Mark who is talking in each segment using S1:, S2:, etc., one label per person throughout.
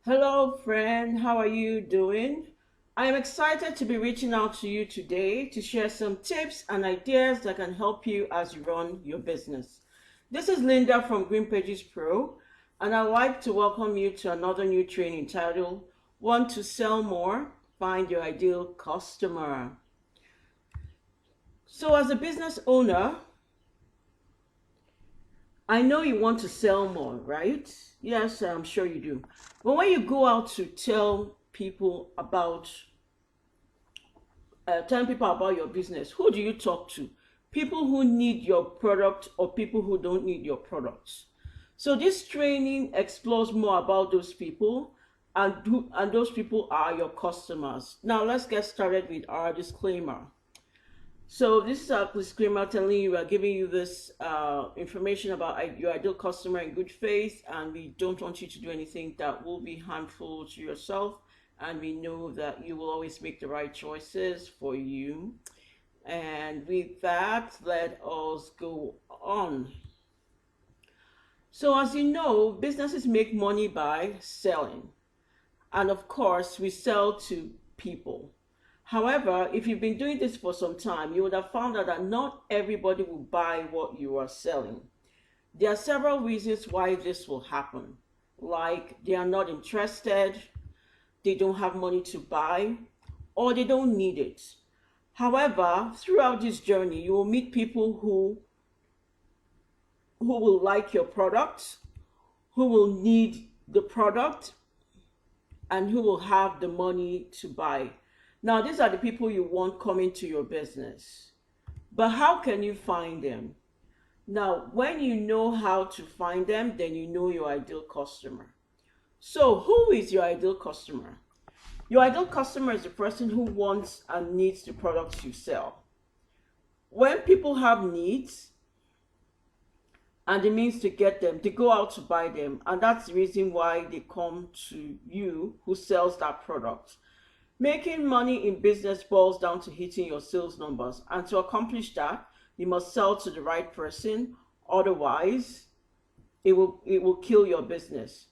S1: Hello, friend. How are you doing? I am excited to be reaching out to you today to share some tips and ideas that can help you as you run your business. This is Linda from Green Pages Pro, and I'd like to welcome you to another new training titled Want to Sell More? Find Your Ideal Customer. So, as a business owner, I know you want to sell more, right? Yes, I'm sure you do. But when you go out to telling people about your business, who do you talk to? People who need your product or people who don't need your products. So this training explores more about those people, and those people are your customers. Now let's get started with our disclaimer. So this is our disclaimer telling you we are giving you this information about your ideal customer in good faith, and we don't want you to do anything that will be harmful to yourself. And we know that you will always make the right choices for you. And with that, let us go on. So as you know, businesses make money by selling. And of course, we sell to people. However, if you've been doing this for some time, you would have found out that not everybody will buy what you are selling. There are several reasons why this will happen, like they are not interested, they don't have money to buy, or they don't need it. However, throughout this journey, you will meet people who will like your product, who will need the product, and who will have the money to buy. Now, these are the people you want coming to your business. But how can you find them? Now, when you know how to find them, then you know your ideal customer. So, who is your ideal customer? Your ideal customer is the person who wants and needs the products you sell. When people have needs and the means to get them, they go out to buy them. And that's the reason why they come to you who sells that product. Making money in business boils down to hitting your sales numbers. And to accomplish that, you must sell to the right person. Otherwise, it will kill your business.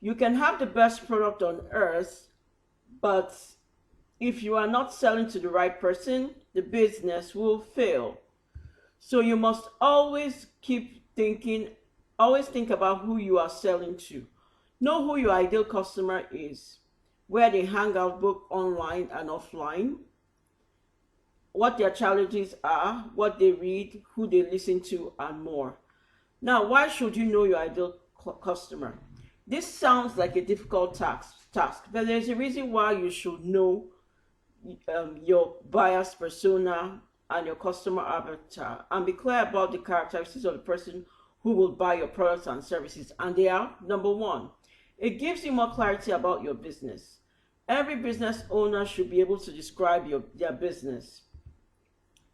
S1: You can have the best product on earth, but if you are not selling to the right person, the business will fail. So you must always always think about who you are selling to. Know who your ideal customer is, where they hang out both online and offline, what their challenges are, what they read, who they listen to, and more. Now, why should you know your ideal customer? This sounds like a difficult task, but there's a reason why you should know your buyer's persona and your customer avatar, and be clear about the characteristics of the person who will buy your products and services. And they are: number one, it gives you more clarity about your business. Every business owner should be able to describe their business.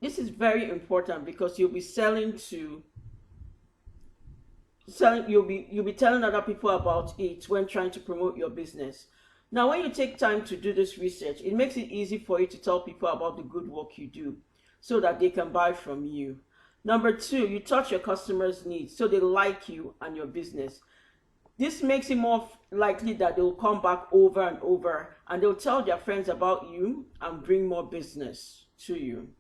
S1: This is very important because you'll be you'll be telling other people about it when trying to promote your business. Now, when you take time to do this research, it makes it easy for you to tell people about the good work you do so that they can buy from you. Number two, you touch your customers' needs so they like you and your business. This makes it more likely that they'll come back over and over, and they'll tell their friends about you and bring more business to you.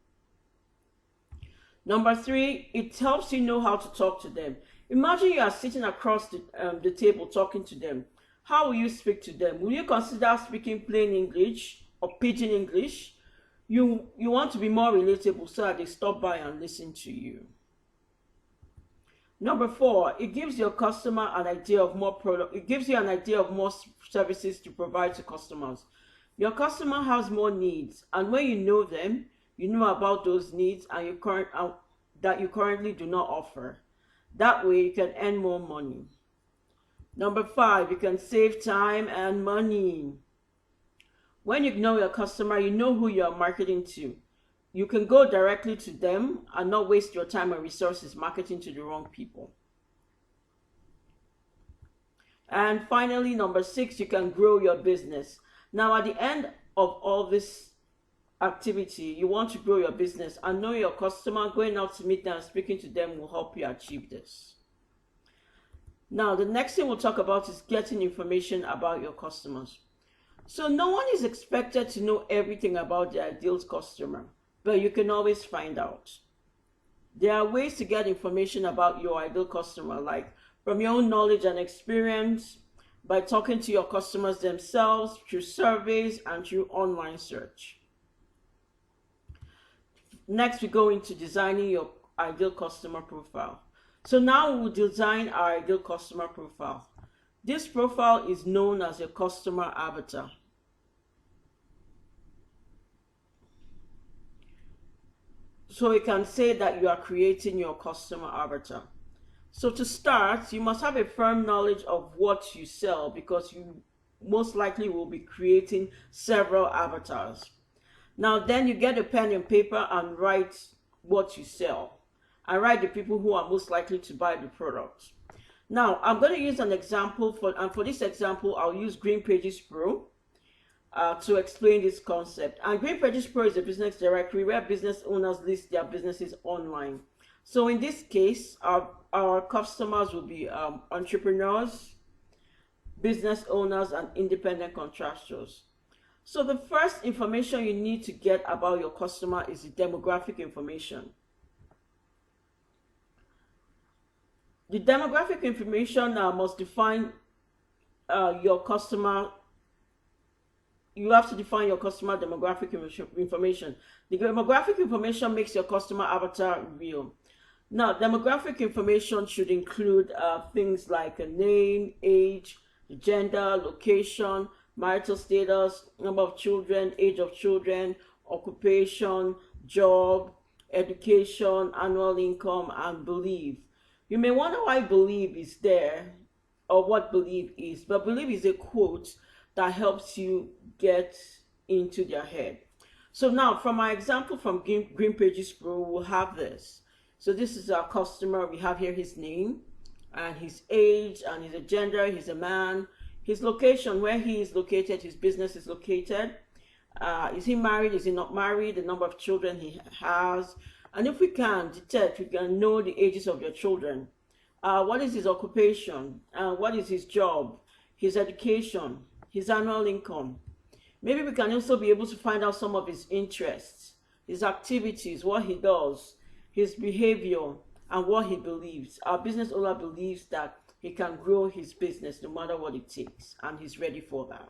S1: Number three, it helps you know how to talk to them. Imagine you are sitting across the table talking to them. How will you speak to them? Will you consider speaking plain English or pidgin English? You want to be more relatable so that they stop by and listen to you. Number four, it gives your customer an idea of more product. It gives you an idea of more services to provide to customers. Your customer has more needs, and when you know them, you know about those needs and that you currently do not offer. That way, you can earn more money. Number five, you can save time and money. When you know your customer, you know who you are marketing to. You can go directly to them and not waste your time and resources marketing to the wrong people. And finally, number six, you can grow your business. Now, at the end of all this activity, you want to grow your business and know your customer. Going out to meet them and speaking to them will help you achieve this. Now, the next thing we'll talk about is getting information about your customers. So no one is expected to know everything about the ideal customer, but you can always find out. There are ways to get information about your ideal customer, like from your own knowledge and experience, by talking to your customers themselves, through surveys, and through online search. Next, we go into designing your ideal customer profile. So now we'll design our ideal customer profile. This profile is known as a customer avatar. So we can say that you are creating your customer avatar. So to start, you must have a firm knowledge of what you sell, because you most likely will be creating several avatars. Now then you get a pen and paper and write what you sell, and write the people who are most likely to buy the product. Now I'm going to use an example, and for this example I'll use Green Pages Pro to explain this concept. And Green Pages Pro is a business directory where business owners list their businesses online. So in this case, our customers will be entrepreneurs, business owners, and independent contractors. So the first information you need to get about your customer is the demographic information. The demographic information must define your customer. You have to define your customer demographic information. The demographic information makes your customer avatar real. Now, demographic information should include things like a name, age, gender, location, marital status, number of children, age of children, occupation, job, education, annual income, and belief. You may wonder why belief is there, or what belief is, but belief is a quote that helps you get into their head. So now, from our example from Green Pages Pro, we'll have this. So this is our customer. We have here his name and his age and his gender. He's a man. His location, where he is located, his business is located. Is he married? Is he not married? The number of children he has. And if we can detect, we can know the ages of your children. What is his occupation? What is his job? His education? His annual income? Maybe we can also be able to find out some of his interests, his activities, what he does, his behavior, and what he believes. Our business owner believes that he can grow his business no matter what it takes, and he's ready for that.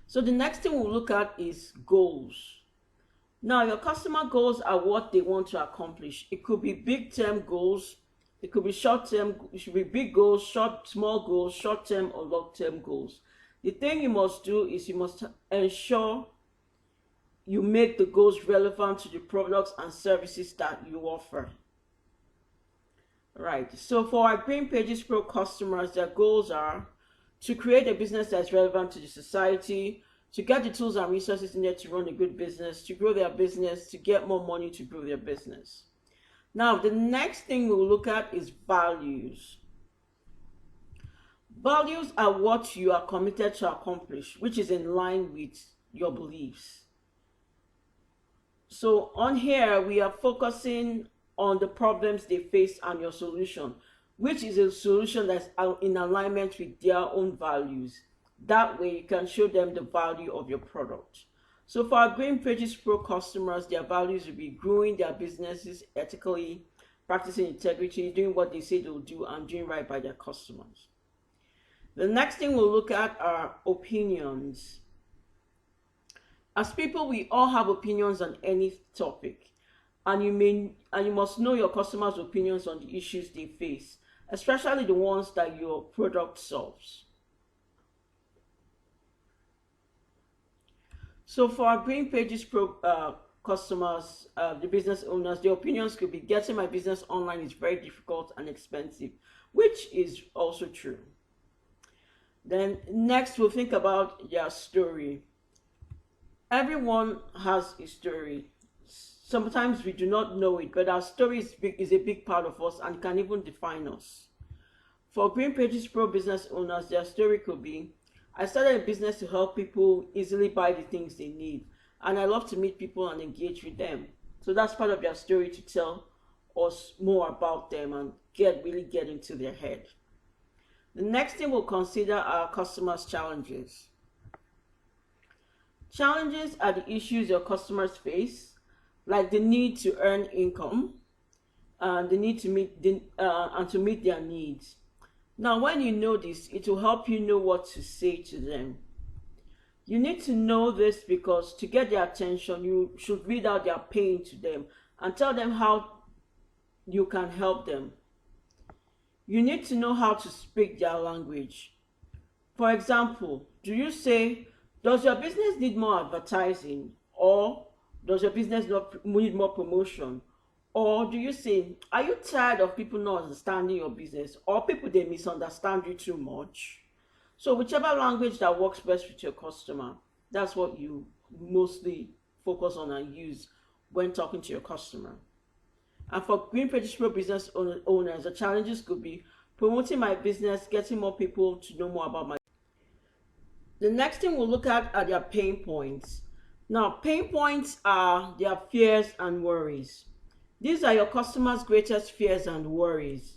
S1: So the next thing we'll look at is goals. Now, your customer goals are what they want to accomplish. It could be big-term goals. It could be short-term. It should be big goals, small goals, short-term or long-term goals. The thing you must do is you must ensure you make the goals relevant to the products and services that you offer. Right. So for our Green Pages Pro customers, their goals are to create a business that's relevant to the society, to get the tools and resources needed to run a good business, to grow their business, to get more money to grow their business. Now, the next thing we'll look at is values. Values are what you are committed to accomplish, which is in line with your beliefs. So on here, we are focusing on the problems they face and your solution, which is a solution that's in alignment with their own values. That way you can show them the value of your product. So for our Green Pages Pro customers, their values will be growing their businesses ethically, practicing integrity, doing what they say they'll do, and doing right by their customers. The next thing we'll look at are opinions. As people, we all have opinions on any topic, and you must know your customers' opinions on the issues they face, especially the ones that your product solves. So for our Green Pages Pro customers, the business owners, the opinions could be getting my business online is very difficult and expensive, which is also true. Then next we'll think about their story. Everyone has a story. Sometimes we do not know it, but our story is a big part of us and can even define us. For Green Pages Pro business owners, their story could be, I started a business to help people easily buy the things they need, and I love to meet people and engage with them. So that's part of their story to tell us more about them and really get into their head. The next thing we'll consider are customers' challenges. Challenges are the issues your customers face, like the need to earn income, the need to meet and to meet their needs. Now, when you know this, it will help you know what to say to them. You need to know this because to get their attention, you should read out their pain to them and tell them how you can help them. You need to know how to speak their language. For example, do you say, does your business need more advertising? Or does your business not need more promotion? Or do you say, are you tired of people not understanding your business? Or people they misunderstand you too much? So whichever language that works best with your customer, that's what you mostly focus on and use when talking to your customer. And for Green Pages Pro business owners, the challenges could be promoting my business, getting more people to know more about my. The next thing we'll look at are their pain points. Now, pain points are their fears and worries. These are your customers' greatest fears and worries.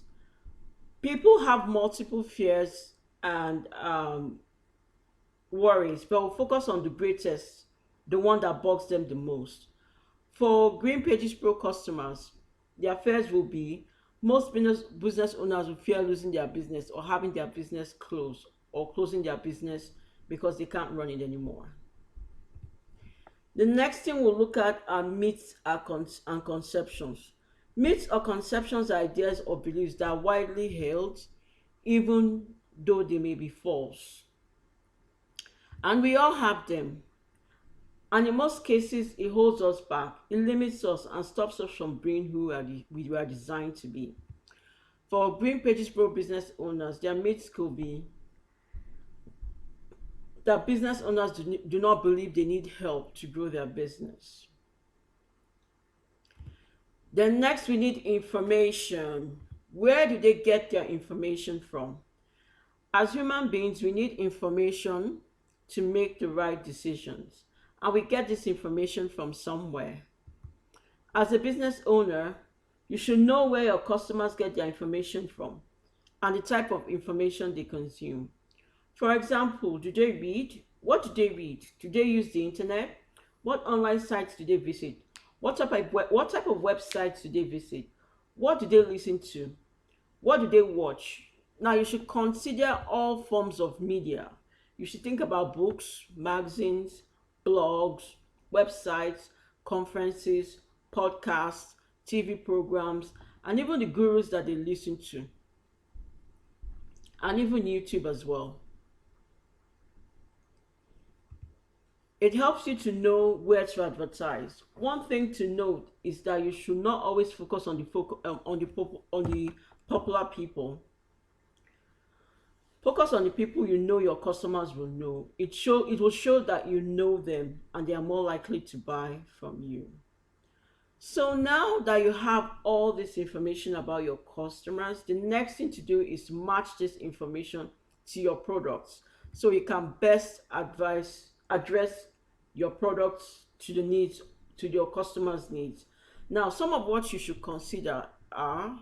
S1: People have multiple fears and worries, but we'll focus on the greatest, the one that bugs them the most. For Green Pages Pro customers, their fears will be most business owners will fear losing their business or having their business closed or closing their business because they can't run it anymore. The next thing we'll look at are myths and conceptions. Myths or conceptions are ideas or beliefs that are widely held, even though they may be false. And we all have them. And in most cases, it holds us back, it limits us, and stops us from being who we are designed to be. For Green Pages Pro business owners, their myths could be that business owners do not believe they need help to grow their business. Then next, we need information. Where do they get their information from? As human beings, we need information to make the right decisions. And we get this information from somewhere. As a business owner, you should know where your customers get their information from and the type of information they consume. For example, do they read? What do they read? Do they use the internet? What online sites do they visit? What type of websites do they visit? What do they listen to? What do they watch? Now, you should consider all forms of media. You should think about books, magazines, blogs, websites, conferences, podcasts, TV programs, and even the gurus that they listen to, and even YouTube as well. It helps you to know where to advertise. One thing to note is that you should not always focus on the popular people. Focus on the people you know your customers will know. It will show that you know them and they are more likely to buy from you. So now that you have all this information about your customers, the next thing to do is match this information to your products so you can best address your products to the needs, to your customers' needs. Now, some of what you should consider are: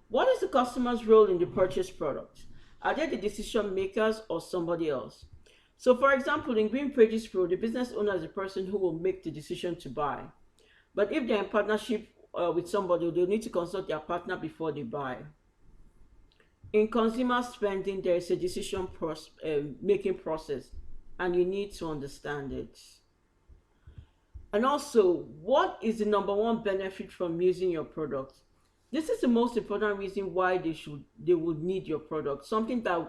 S1: what is the customer's role in the purchased product? Are they the decision makers or somebody else? So for example, in Green Pages Pro, the business owner is the person who will make the decision to buy. But if they're in partnership with somebody, they'll need to consult their partner before they buy. In consumer spending, there is a decision making process, and you need to understand it. And also, what is the number one benefit from using your product? This is the most important reason why they would need your product. Something that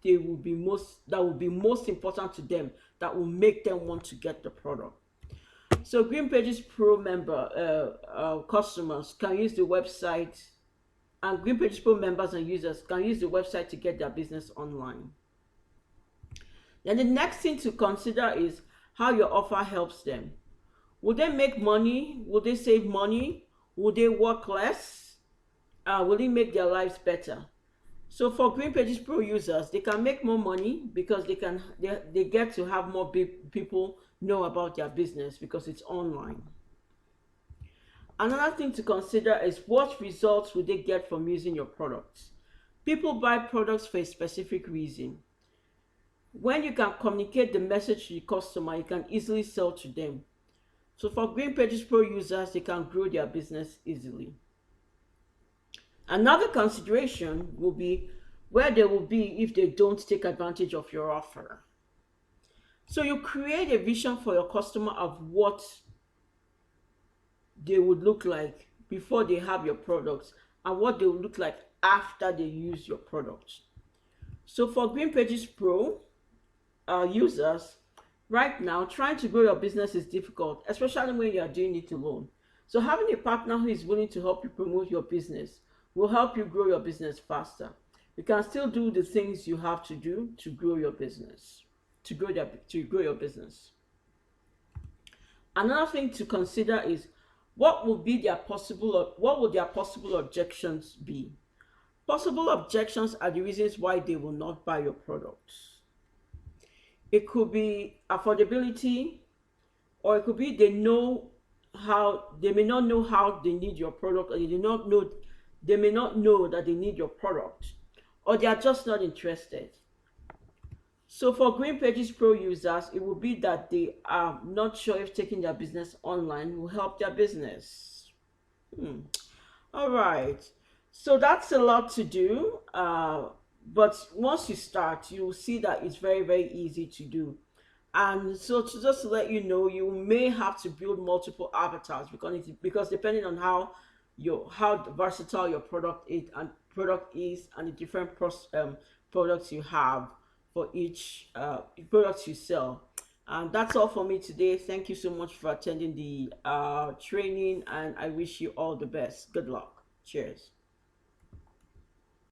S1: will be most important to them, that will make them want to get the product. So Green Pages Pro customers can use the website, and Green Pages Pro members and users can use the website to get their business online. Then the next thing to consider is how your offer helps them. Will they make money? Will they save money? Will they work less? Will it make their lives better? So for Green Pages Pro users, they can make more money because they get to have more people know about their business because it's online. Another thing to consider is what results will they get from using your products. People buy products for a specific reason. When you can communicate the message to the customer, you can easily sell to them. So for Green Pages Pro users, they can grow their business easily. Another consideration will be where they will be if they don't take advantage of your offer. So you create a vision for your customer of what they would look like before they have your products and what they will look like after they use your products. So for Green Pages Pro users, right now, trying to grow your business is difficult, especially when you are doing it alone. So having a partner who is willing to help you promote your business will help you grow your business faster. You can still do the things you have to do to grow your business, to grow your business. Another thing to consider is what will their possible objections be? Possible objections are the reasons why they will not buy your products. It could be affordability, or it could be they may not know how they need your product, or they may not know that they need your product, or they are just not interested. So for Green Pages Pro users, it will be that they are not sure if taking their business online will help their business. All right. So that's a lot to do. But once you start, you will see that it's very, very easy to do. And so to just let you know, you may have to build multiple avatars because depending on how versatile your product is and the different products you have for each products you sell. And that's all for me today. Thank you so much for attending the training, and I wish you all the best. Good luck. Cheers.